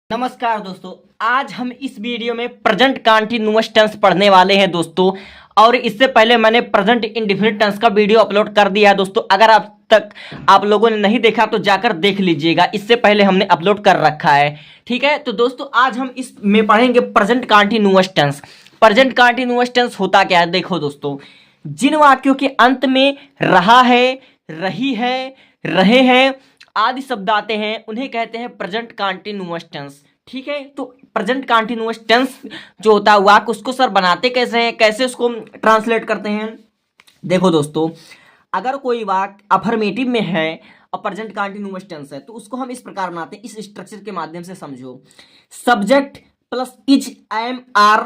नमस्कार दोस्तों, आज हम इस वीडियो में प्रेजेंट कंटीन्यूअस टेंस पढ़ने वाले हैं दोस्तों। और इससे पहले मैंने प्रेजेंट इंडेफिनिट टेंस का वीडियो अपलोड कर दिया है दोस्तों। अगर अब तक आप लोगों ने नहीं देखा तो जाकर देख लीजिएगा, इससे पहले हमने अपलोड कर रखा है। ठीक है, तो दोस्तों आज हम इसमें पढ़ेंगे present continuous tense. Present continuous tense होता क्या है, देखो दोस्तों, जिन वाक्यों के अंत में रहा है, रही है, रहे हैं आदि शब्द आते हैं उन्हें कहते हैं प्रेजेंट कंटीन्यूअस टेंस। ठीक है, तो प्रेजेंट कंटीन्यूअस टेंस जो होता है वाक्य उसको सर बनाते कैसे हैं, कैसे उसको ट्रांसलेट करते हैं। देखो दोस्तों, अगर कोई वाक्य अफर्मेटिव में है और प्रेजेंट कंटीन्यूअस टेंस है तो उसको हम इस प्रकार बनाते हैं, इस स्ट्रक्चर के माध्यम से समझो। Subject plus is, am, are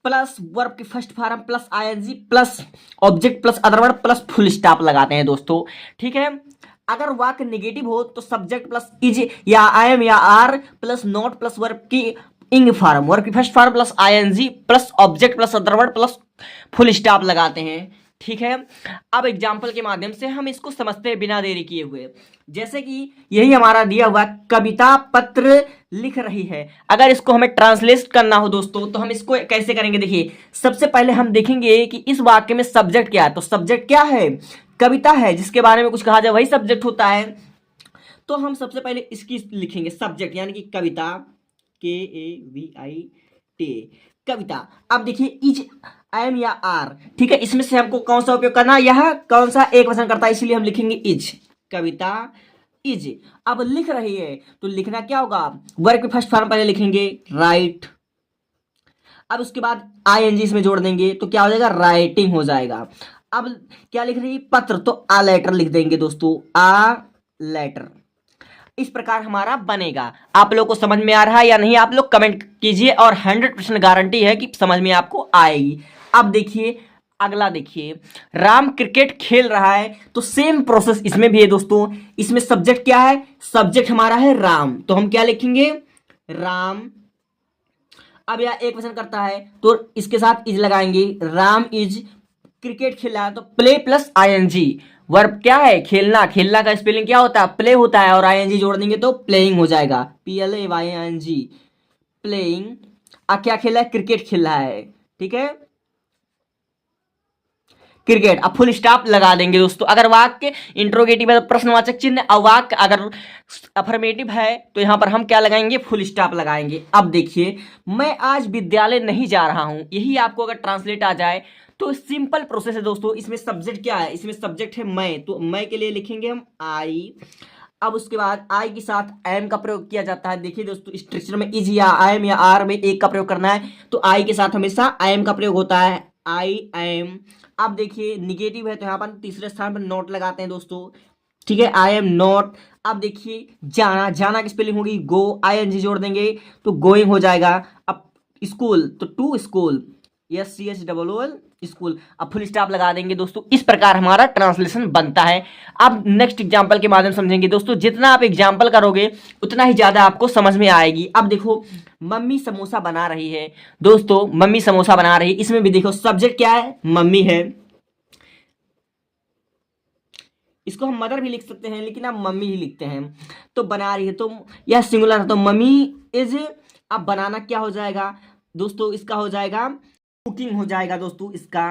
plus verb की first form plus ING plus object plus other verb plus full stop लगाते हैं दोस्तों। ठीक है, अगर वाक्य नेगेटिव हो तो सब्जेक्ट प्लस इज या आई एम या are plus not plus verb की इंग फॉर्म, वर्ब की first form plus ING plus object plus other word plus full stop लगाते हैं। ठीक है, अब एग्जाम्पल के माध्यम से हम इसको समझते हैं बिना देरी किए हुए। जैसे कि यही हमारा दिया हुआ कविता पत्र लिख रही है, अगर इसको हमें ट्रांसलेट करना हो दोस्तों तो हम इसको कैसे करेंगे। देखिए, सबसे पहले हम देखेंगे कि इस वाक्य में सब्जेक्ट क्या है। तो सब्जेक्ट क्या है, कविता है, जिसके बारे में कुछ कहा जाए वही सब्जेक्ट होता है। तो हम सबसे पहले इसकी लिखेंगे सब्जेक्ट, यानी कि कविता, KAVIT, कविता। अब देखिए इज, एम या आर, ठीक है, इसमें से हमको कौन सा उपयोग करना है, यह कौन सा एक वचन करता है, इसीलिए हम लिखेंगे इज, कविता इज। अब लिख रही है तो लिखना क्या होगा, वर्ब की फर्स्ट फॉर्म पहले लिखेंगे राइट, अब उसके बाद आईएनजी इसमें जोड़ देंगे तो क्या हो जाएगा, राइटिंग हो जाएगा। अब क्या लिख रही है, पत्र, तो आ लेटर लिख देंगे दोस्तों, आ लेटर। इस प्रकार हमारा बनेगा। आप लोग को समझ में आ रहा है या नहीं, आप लोग कमेंट कीजिए और 100% गारंटी है कि समझ में आपको आएगी। अब देखिए अगला, देखिए राम क्रिकेट खेल रहा है, तो सेम प्रोसेस इसमें भी है दोस्तों। इसमें सब्जेक्ट क्या है, सब्जेक्ट हमारा है राम, तो हम क्या लिखेंगे, राम। अब यह एक वचन करता है तो इसके साथ इज लगाएंगे, राम इज क्रिकेट खेल रहा है, तो प्ले प्लस आईएनजी, वर्ब क्या है, खेलना, खेलना का स्पेलिंग क्या होता है, प्ले होता है, और आईएनजी जोड़ देंगे तो प्लेइंग हो जाएगा, PLAYING, प्लेइंग। क्या खेला है, क्रिकेट खेल रहा है। ठीक है, क्रिकेट। अब फुल स्टॉप लगा देंगे दोस्तों। अगर वाक्य इंट्रोगेटिव है तो प्रश्नवाचक चिन्ह, और वाक्य अगर अफर्मेटिव है तो यहां पर हम क्या लगाएंगे, फुल स्टॉप लगाएंगे। अब देखिए, मैं आज विद्यालय नहीं जा रहा हूं, यही आपको अगर ट्रांसलेट आ जाए तो सिंपल प्रोसेस है दोस्तों। इसमें सब्जेक्ट क्या है, इसमें सब्जेक्ट है मैं, तो मैं के लिए लिखेंगे हम आई। अब उसके बाद आई के साथ एम का प्रयोग किया जाता है। देखिए दोस्तों, स्ट्रक्चर में इज या आई एम या आर में एक का प्रयोग करना है, तो आई के साथ हमेशा आई एम का प्रयोग होता है, आई एम। अब देखिए निगेटिव है तो यहाँ पर तीसरे स्थान पर नॉट लगाते हैं दोस्तों। ठीक है, आई एम नॉट। अब देखिए जाना, जाना की स्पेलिंग होगी गो, आईएनजी जोड़ देंगे तो गोइंग हो जाएगा। अब स्कूल, तो टू स्कूल, SCHOOL, स्कूल। अब फुल स्टॉप लगा देंगे दोस्तों। इस प्रकार हमारा ट्रांसलेशन बनता है। अब नेक्स्ट एग्जांपल के माध्यम समझेंगे दोस्तों। जितना आप एग्जांपल करोगे उतना ही ज्यादा आपको समझ में आएगी। अब देखो, मम्मी समोसा बना रही है दोस्तों, मम्मी समोसा बना रही है, इसमें भी देखो सब्जेक्ट क्या है, मम्मी है। इसको हम मदर भी लिख सकते हैं लेकिन आप मम्मी ही लिखते हैं। तो बना रही है, तो यह सिंगुलर है, तो मम्मी इज। अब बनाना क्या हो जाएगा दोस्तों, इसका हो जाएगा कुकिंग हो जाएगा दोस्तों, इसका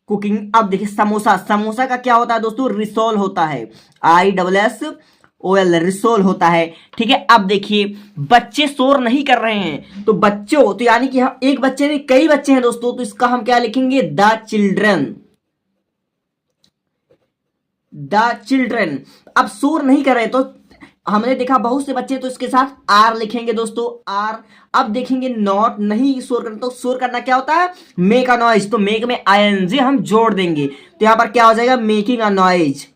कुकिंग। अब देखिए समोसा, समोसा का क्या होता है दोस्तों, रिसोल होता है, ISSOL, रिसोल होता है। ठीक है, अब देखिए बच्चे शोर नहीं कर रहे हैं, तो बच्चों, तो यानी कि हम एक बच्चे नहीं कई बच्चे हैं दोस्तों, तो इसका हम क्या लिखेंगे, द चिल्ड्रन, द चिल्ड्रन। अब शोर नहीं कर रहे तो हमने देखा बहुत से बच्चे, तो इसके साथ आर लिखेंगे दोस्तों, आर। अब देखेंगे नॉट, नहीं शोर करना, तो शोर करना क्या होता है, मेक अ नॉइज, तो मेक में आईएनजी हम जोड़ देंगे तो यहां पर क्या हो जाएगा, मेकिंग अ नॉइज।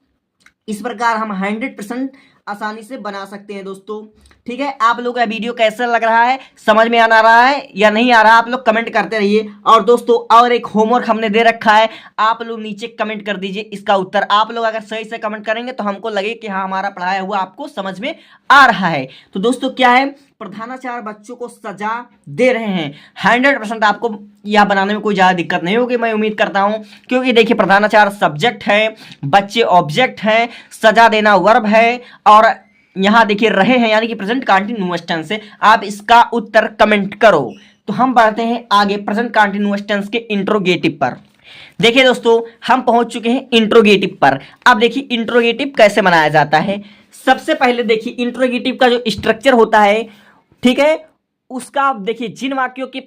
इस प्रकार हम 100% आसानी से बना सकते हैं दोस्तों। ठीक है, आप लोगों का वीडियो कैसा लग रहा है, समझ में आ रहा है या नहीं आ रहा, आप लोग कमेंट करते रहिए। और दोस्तों और एक होमवर्क हमने दे रखा है, आप लोग नीचे कमेंट कर दीजिए इसका उत्तर। आप लोग अगर सही से कमेंट करेंगे तो हमको लगे कि हाँ हमारा पढ़ाया हुआ आपको समझ में आ रहा है। तो दोस्तों क्या है, प्रधानाचार्य बच्चों को सजा दे रहे हैं। 100% आपको यह बनाने में कोई ज़्यादा दिक्कत नहीं होगी, मैं उम्मीद करता हूं, क्योंकि देखिए प्रधानाचार्य सब्जेक्ट है, बच्चे ऑब्जेक्ट हैं, सजा देना वर्ब है, और यहाँ देखिए रहे हैं यानी कि प्रेजेंट कंटीन्यूअस टेंस से, आप इसका उत्तर कमेंट करो। तो हम बढ़ते हैं आगे प्रेजेंट कंटीन्यूअस टेंस के इंट्रोगेटिव पर। देखिए दोस्तों हम पहुंच चुके हैं इंट्रोगेटिव पर। अब देखिए इंट्रोगेटिव कैसे बनाया जाता है। सबसे पहले देखिए इंट्रोगेटिव का जो स्ट्रक्चर होता है, ठीक है, उसका आप देखिए जिन वाक्यों के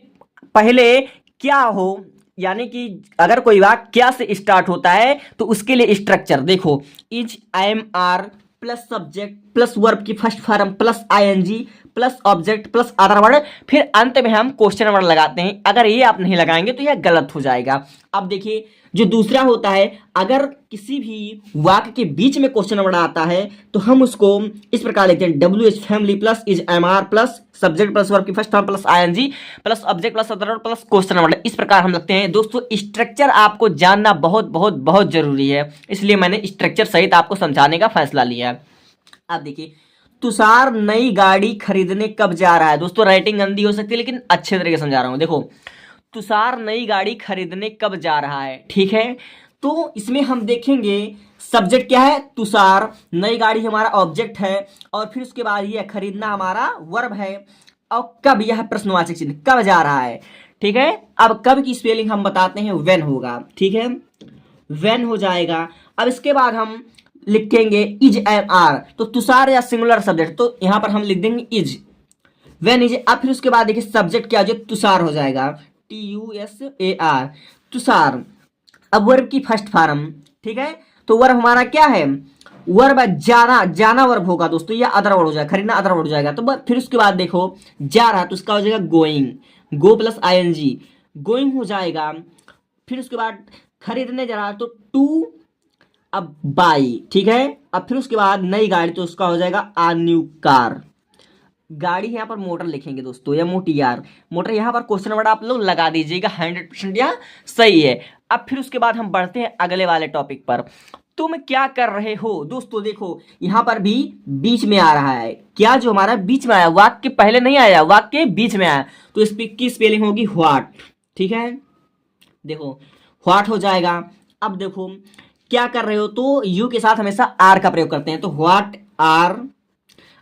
पहले क्या हो, यानी कि अगर कोई वाक्य क्या से स्टार्ट होता है तो उसके लिए स्ट्रक्चर देखो, is, am, are plus subject plus verb की first form plus ING plus object plus other word, फिर अंत में हम क्वेश्चन वर्ड लगाते हैं। अगर ये आप नहीं लगाएंगे तो यह गलत हो जाएगा। अब देखिए जो दूसरा होता है, अगर किसी भी वाक्य के बीच में क्वेश्चन वर्ड आता है तो हम उसको इस प्रकार लिखते हैं, W H family plus is am are plus subject plus verb की first form plus ING plus object plus other word plus question word. इस प्रकार हम लिखते हैं। दोस्तों स्ट्रक्चर आपको जानना बहुत बहुत बहुत जरूरी है, इसलिए मैंने स्ट्रक्चर सहित आपको समझाने का फैसला लिया है। अब देखिए तुषार नई गाड़ी खरीदने कब जा रहा है। दोस्तों राइटिंग गंदी हो सकती है लेकिन अच्छे तरीके से समझा रहा हूं। देखो तुषार नई गाड़ी खरीदने कब जा रहा है, ठीक है। तो इसमें हम देखेंगे सब्जेक्ट क्या है, तुषार, नई गाड़ी हमारा ऑब्जेक्ट है, और फिर उसके बाद ये खरीदना हमारा वर्ब है, और कब, यह प्रश्नवाचक चिन्ह, कब जा रहा है, ठीक है। अब कब की स्पेलिंग हम बताते हैं, व्हेन होगा, ठीक है, व्हेन हो जाएगा। अब इसके बाद हम लिखेंगे इज एम आर, तो तुषार या सिंगुलर सब्जेक्ट, तो यहां पर हम लिख देंगे इज, व्हेन इज। अब फिर उसके बाद देखिए सब्जेक्ट क्या जो तुषार हो जाएगा, TUSAR, तुषार। अब वर्ब की फर्स्ट फॉर्म, ठीक है, तो वर्ब हमारा क्या है, वर्ब जाना, जाना वर्ब होगा दोस्तों, या अदर वर्ड हो जाएगा, खरीदना अदर वर्ड हो जाएगा। तो फिर उसके बाद देखो जा रहा, तो उसका हो जाएगा गोइंग, गो प्लस ING, गोइंग हो जाएगा। फिर उसके बाद खरीदने जा रहा तो टू, अब बाई, ठीक है। अब फिर उसके बाद नई गाड़ी, तो उसका हो जाएगा आ न्यू कार। गाड़ी यहाँ पर मोटर लिखेंगे दोस्तों, या मोटीआर, मोटर यहाँ पर क्वेश्चन वर्ड आप लोग लगा दीजिएगा, 100% यहाँ सही है। अब फिर उसके बाद हम बढ़ते हैं अगले वाले टॉपिक पर। तुम क्या कर रहे हो। दोस्तों देखो यहाँ पर भी बीच में आ रहा है, क्या जो हमारा बीच में आया, वाक्य के पहले नहीं आया, वाक्य के बीच में आया, तो इस की स्पेलिंग होगी व्हाट, ठीक है। देखो व्हाट हो जाएगा। अब देखो क्या कर रहे हो, तो यू के साथ हमेशा आर का प्रयोग करते हैं, तो व्हाट आर।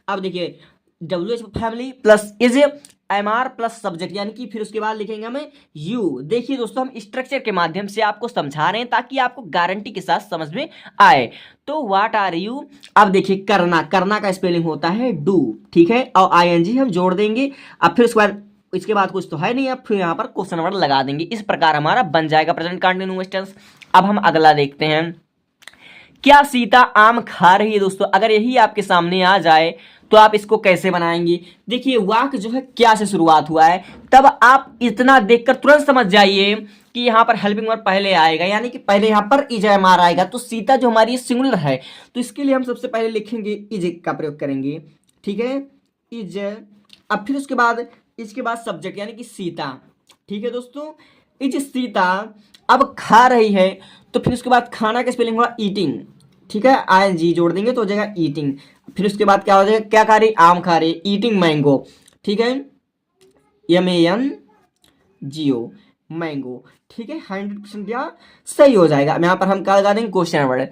अब देखिए WH family plus is am are plus subject, यानी कि फिर उसके बाद लिखेंगे हमें यू। देखिए दोस्तों हम स्ट्रक्चर के माध्यम से आपको समझा रहे हैं ताकि आपको गारंटी के साथ समझ में आए। तो व्हाट आर यू। अब देखिए करना, करना का स्पेलिंग होता है डू, ठीक है, और ING हम जोड़ देंगे। अब फिर इसके बाद कुछ तो है नहीं, अब फिर यहाँ पर क्वेश्चन वर्ड लगा देंगे। इस प्रकार हमारा बन जाएगा प्रेजेंट कंटीन्यूअस टेंस। अब हम अगला देखते हैं, क्या सीता आम खा रही है। दोस्तों अगर यही आपके सामने आ जाए तो आप इसको कैसे बनाएंगे। देखिए वाक्य जो है क्या से शुरुआत हुआ है, तब आप इतना देखकर तुरंत समझ जाइए कि यहाँ पर हेल्पिंग वर्ब पहले आएगा, यानी कि पहले यहाँ पर इज एम आर आएगा। तो सीता जो हमारी सिंगुलर है, तो इसके लिए हम सबसे पहले लिखेंगे इज का प्रयोग करेंगे, ठीक है, इज। अब फिर उसके बाद इसके बाद सब्जेक्ट यानी कि सीता, ठीक है दोस्तों, इज सीता अब खा रही है, तो फिर उसके बाद खाना का स्पेलिंग हुआ ईटिंग, ठीक है, ING जोड़ देंगे तो हो जाएगा ईटिंग। फिर उसके बाद क्या हो जाएगा, क्या खा रही, आम खा रही, ईटिंग मैंगो, ठीक है, MANGO मैंगो, ठीक है, 100% यहाँ सही हो जाएगा। यहाँ पर हम क्या लगा देंगे, question word,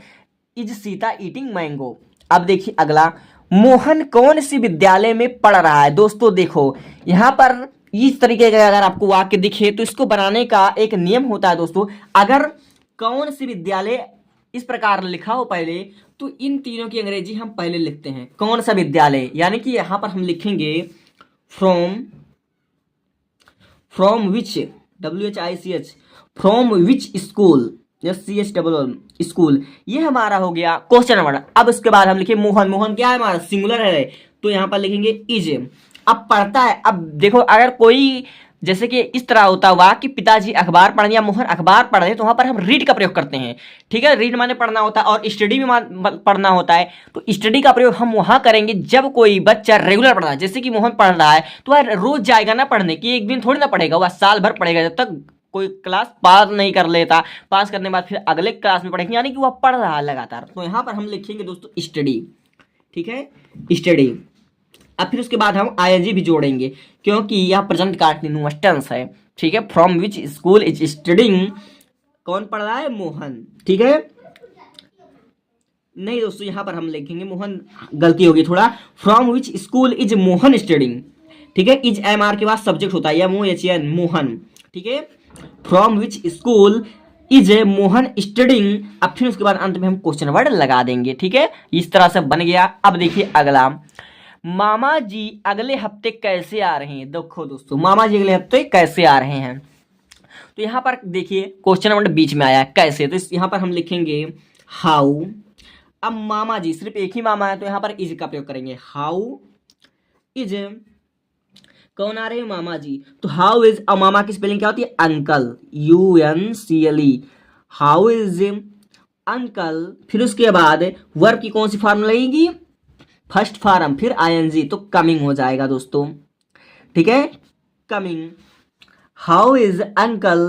is Sita eating mango. अब देखिए अगला, मोहन कौन सी विद्यालय में पढ़ रहा है। दोस्तों देखो यहाँ पर इस तरीके का अगर आपको वाक्य दिखे तो इसको बनाने का एक नियम होता है दोस्तों। अगर कौन सी विद्यालय इस प्रकार लिखा हो पहले, तो इन तीनों की अंग्रेजी हम पहले लिखते हैं, कौन सा विद्यालय, यानी कि यहां पर हम लिखेंगे from which, WHICH, from which school, SCHOOL school, ये हमारा हो गया क्वेश्चन वर्ड। अब उसके बाद हम लिखे मोहन, मोहन क्या है हमारा सिंगुलर है, तो यहां पर लिखेंगे इज। अब पढ़ता है, अब देखो अगर कोई जैसे कि इस तरह होता हुआ कि पिताजी अखबार पढ़ या मोहन अखबार पढ़ रहे, तो वहां पर हम रीड का प्रयोग करते हैं, ठीक है, रीड माने पढ़ना होता है, और स्टडी भी पढ़ना होता है। तो स्टडी का प्रयोग हम वहां करेंगे जब कोई बच्चा रेगुलर पढ़ रहा है, जैसे कि मोहन पढ़ रहा है तो वह रोज जाएगा ना पढ़ने की, एक दिन थोड़ी ना पढ़ेगा, वह साल भर पढ़ेगा जब तक कोई क्लास पास नहीं कर लेता। पास करने के बाद फिर अगले क्लास में पढ़ेंगे, यानी कि वह पढ़ रहा है लगातार। तो यहाँ पर हम लिखेंगे दोस्तों स्टडी, ठीक है, स्टडी। अब फिर उसके बाद हम ING भी जोड़ेंगे क्योंकि यह प्रेजेंट कंटीन्यूअस टेंस है, ठीक है। From which school is studying, कौन पढ़ रहा है, मोहन, ठीक है। नहीं दोस्तों, यहाँ पर हम लिखेंगे मोहन, गलती होगी थोड़ा। From which school is Mohan studying, ठीक है। इज एम आर के बाद सब्जेक्ट होता है MOHN, मोहन, ठीक है। From which school is Mohan studying, अब फिर उसके बाद अंत में हम क्वेश्चन वर्ड लगा देंगे, ठीक है। इस तरह से बन गया। अब देखिए अगला, मामा जी अगले हफ्ते कैसे आ रहे हैं। देखो दोस्तों, मामा जी अगले हफ्ते कैसे आ रहे हैं, तो यहाँ पर देखिए क्वेश्चन वर्ड बीच में आया कैसे, तो यहाँ पर हम लिखेंगे हाउ। अब मामा जी, सिर्फ एक ही मामा है तो यहाँ पर इज का प्रयोग करेंगे। हाउ इज, कौन आ रहे हैं, मामा जी। तो हाउ इज, अब मामा की स्पेलिंग क्या होती है, uncle, UNCLE। How is uncle, फिर उसके बाद वर्ब की कौन सी फॉर्म लगेगी, फर्स्ट फॉर्म, फिर ING, तो कमिंग हो जाएगा दोस्तों, ठीक है। Coming, how is uncle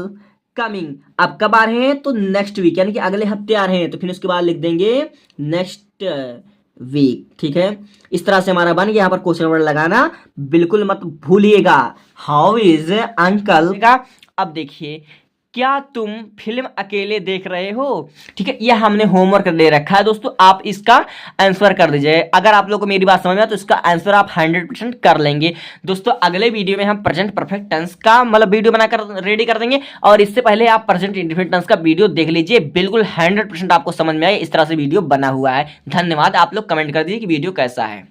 coming. अब कब आ रहे हैं, तो नेक्स्ट वीक, यानी कि अगले हफ्ते आ रहे हैं, तो फिर उसके बाद लिख देंगे नेक्स्ट वीक, ठीक है। इस तरह से हमारा बन गया। यहाँ पर क्वेश्चन वर्ड लगाना बिल्कुल मत भूलिएगा। हाउ इज अंकल का। अब देखिए, क्या तुम फिल्म अकेले देख रहे हो, ठीक है। यह हमने होमवर्क दे रखा है दोस्तों, आप इसका आंसर कर दीजिए। अगर आप लोग को मेरी बात समझ में आए तो इसका आंसर आप 100% कर लेंगे दोस्तों। अगले वीडियो में हम प्रेजेंट परफेक्ट टेंस का मतलब वीडियो बनाकर रेडी कर देंगे, और इससे पहले आप प्रेजेंट इंडेफिनिट टेंस का वीडियो देख लीजिए, बिल्कुल 100% आपको समझ में आए, इस तरह से वीडियो बना हुआ है। धन्यवाद। आप लोग कमेंट कर दीजिए कि वीडियो कैसा है।